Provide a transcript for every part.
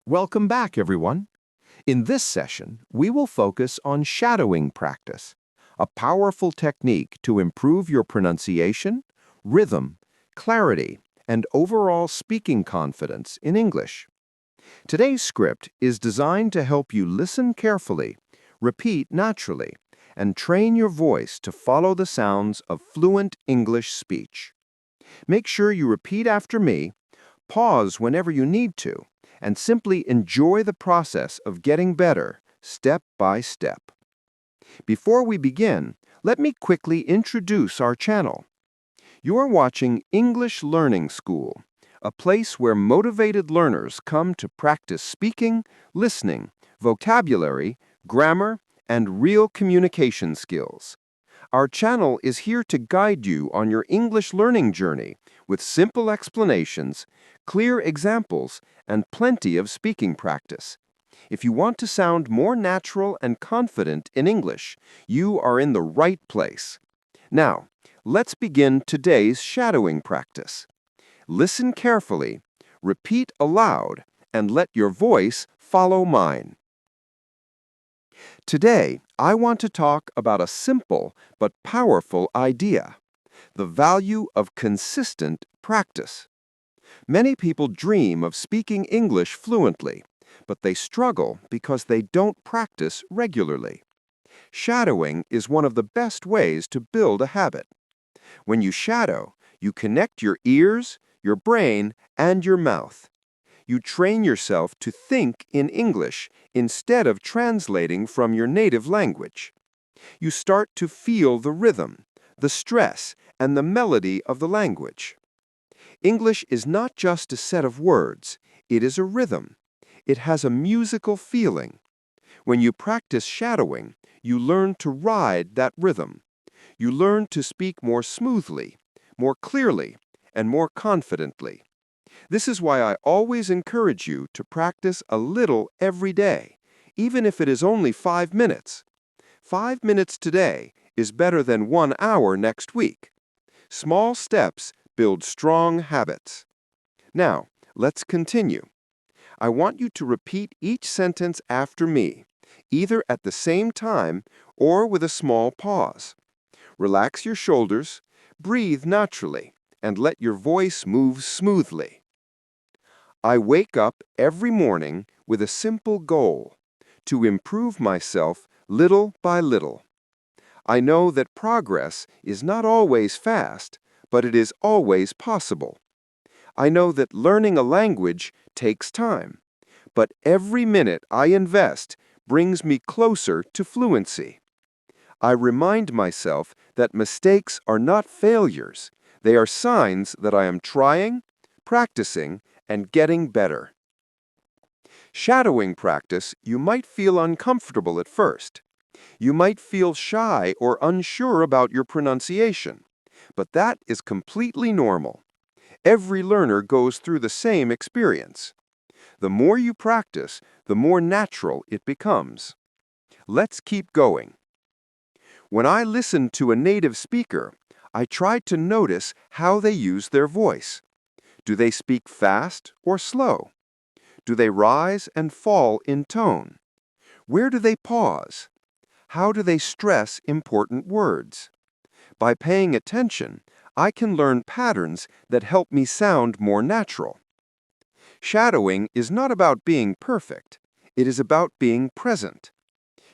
Welcome back, everyone. In this session, we will focus on shadowing practice, a powerful technique to improve your pronunciation, rhythm, clarity, and overall speaking confidence in English. Today's script is designed to help you listen carefully, repeat naturally, and train your voice to follow the sounds of fluent English speech. Make sure you repeat after me, pause whenever you need to, and simply enjoy the process of getting better step by step. Before we begin, let me quickly introduce our channel. You are watching English Learning School, a place where motivated learners come to practice speaking, listening, vocabulary, grammar, and real communication skills. Our channel is here to guide you on your English learning journey with simple explanations, clear examples, and plenty of speaking practice. If you want to sound more natural and confident in English, you are in the right place. Now, let's begin today's shadowing practice. Listen carefully, repeat aloud, and let your voice follow mine. Today, I want to talk about a simple but powerful idea: the value of consistent practice. Many people dream of speaking English fluently, but they struggle because they don't practice regularly. Shadowing is one of the best ways to build a habit. When you shadow, you connect your ears, your brain, and your mouth. You train yourself to think in English instead of translating from your native language. You start to feel the rhythm, the stress, and the melody of the language. English is not just a set of words, it is a rhythm. It has a musical feeling. When you practice shadowing, you learn to ride that rhythm. You learn to speak more smoothly, more clearly, and more confidently. This is why I always encourage you to practice a little every day, even if it is only 5 minutes. 5 minutes today is better than 1 hour next week. Small steps build strong habits. Now, let's continue. I want you to repeat each sentence after me, either at the same time or with a small pause. Relax your shoulders, breathe naturally, and let your voice move smoothly. I wake up every morning with a simple goal: to improve myself little by little. I know that progress is not always fast, but it is always possible. I know that learning a language takes time, but every minute I invest brings me closer to fluency. I remind myself that mistakes are not failures. They are signs that I am trying, practicing, and getting better. Shadowing practice, you might feel uncomfortable at first. You might feel shy or unsure about your pronunciation, but that is completely normal. Every learner goes through the same experience. The more you practice, the more natural it becomes. Let's keep going. When I listen to a native speaker, I try to notice how they use their voice. Do they speak fast or slow? Do they rise and fall in tone? Where do they pause? How do they stress important words? By paying attention, I can learn patterns that help me sound more natural. Shadowing is not about being perfect. It is about being present.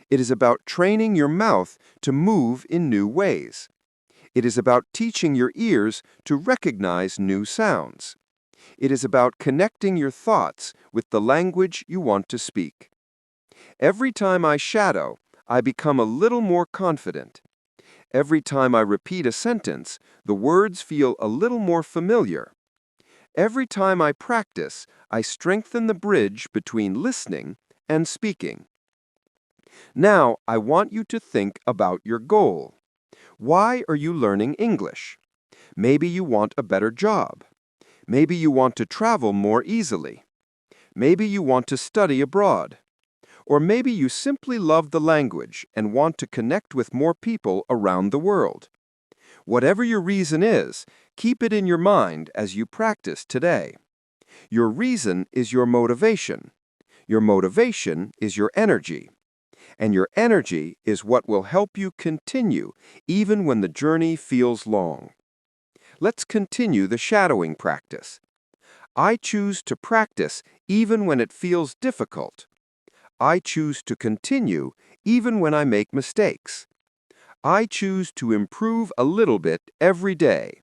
It is about training your mouth to move in new ways. It is about teaching your ears to recognize new sounds. It is about connecting your thoughts with the language you want to speak. Every time I shadow, I become a little more confident. Every time I repeat a sentence, the words feel a little more familiar. Every time I practice, I strengthen the bridge between listening and speaking. Now, I want you to think about your goal. Why are you learning English? Maybe you want a better job. Maybe you want to travel more easily. Maybe you want to study abroad. Or maybe you simply love the language and want to connect with more people around the world. Whatever your reason is, keep it in your mind as you practice today. Your reason is your motivation. Your motivation is your energy, and your energy is what will help you continue even when the journey feels long. Let's continue the shadowing practice. I choose to practice even when it feels difficult. I choose to continue even when I make mistakes. I choose to improve a little bit every day.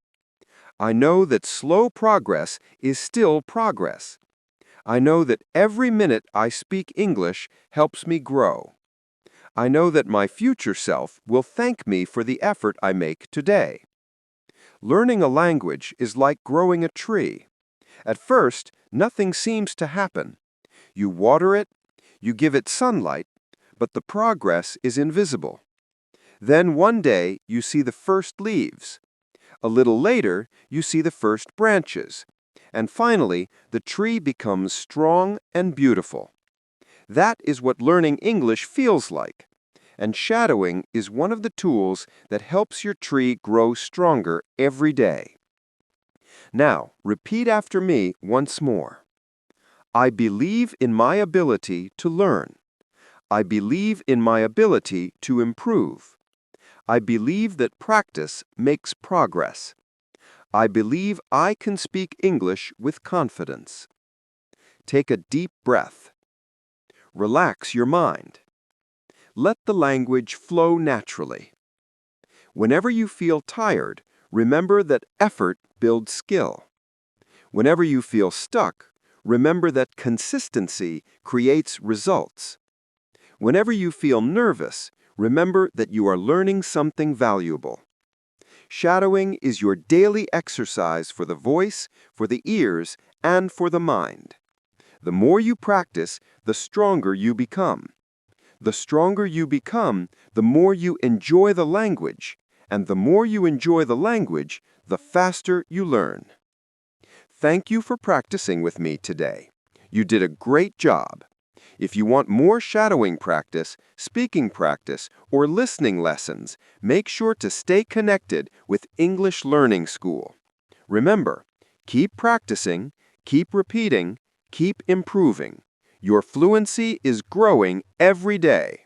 I know that slow progress is still progress. I know that every minute I speak English helps me grow. I know that my future self will thank me for the effort I make today. Learning a language is like growing a tree. At first, nothing seems to happen. You water it, you give it sunlight, but the progress is invisible. Then one day you see the first leaves. A little later, you see the first branches. And finally, the tree becomes strong and beautiful. That is what learning English feels like. And shadowing is one of the tools that helps your tree grow stronger every day. Now, repeat after me once more. I believe in my ability to learn. I believe in my ability to improve. I believe that practice makes progress. I believe I can speak English with confidence. Take a deep breath. Relax your mind. Let the language flow naturally. Whenever you feel tired, remember that effort builds skill. Whenever you feel stuck, remember that consistency creates results. Whenever you feel nervous, remember that you are learning something valuable. Shadowing is your daily exercise for the voice, for the ears, and for the mind. The more you practice, the stronger you become. The stronger you become, the more you enjoy the language, and the more you enjoy the language, the faster you learn. Thank you for practicing with me today. You did a great job. If you want more shadowing practice, speaking practice, or listening lessons, make sure to stay connected with English Learning School. Remember, keep practicing, keep repeating, keep improving. Your fluency is growing every day.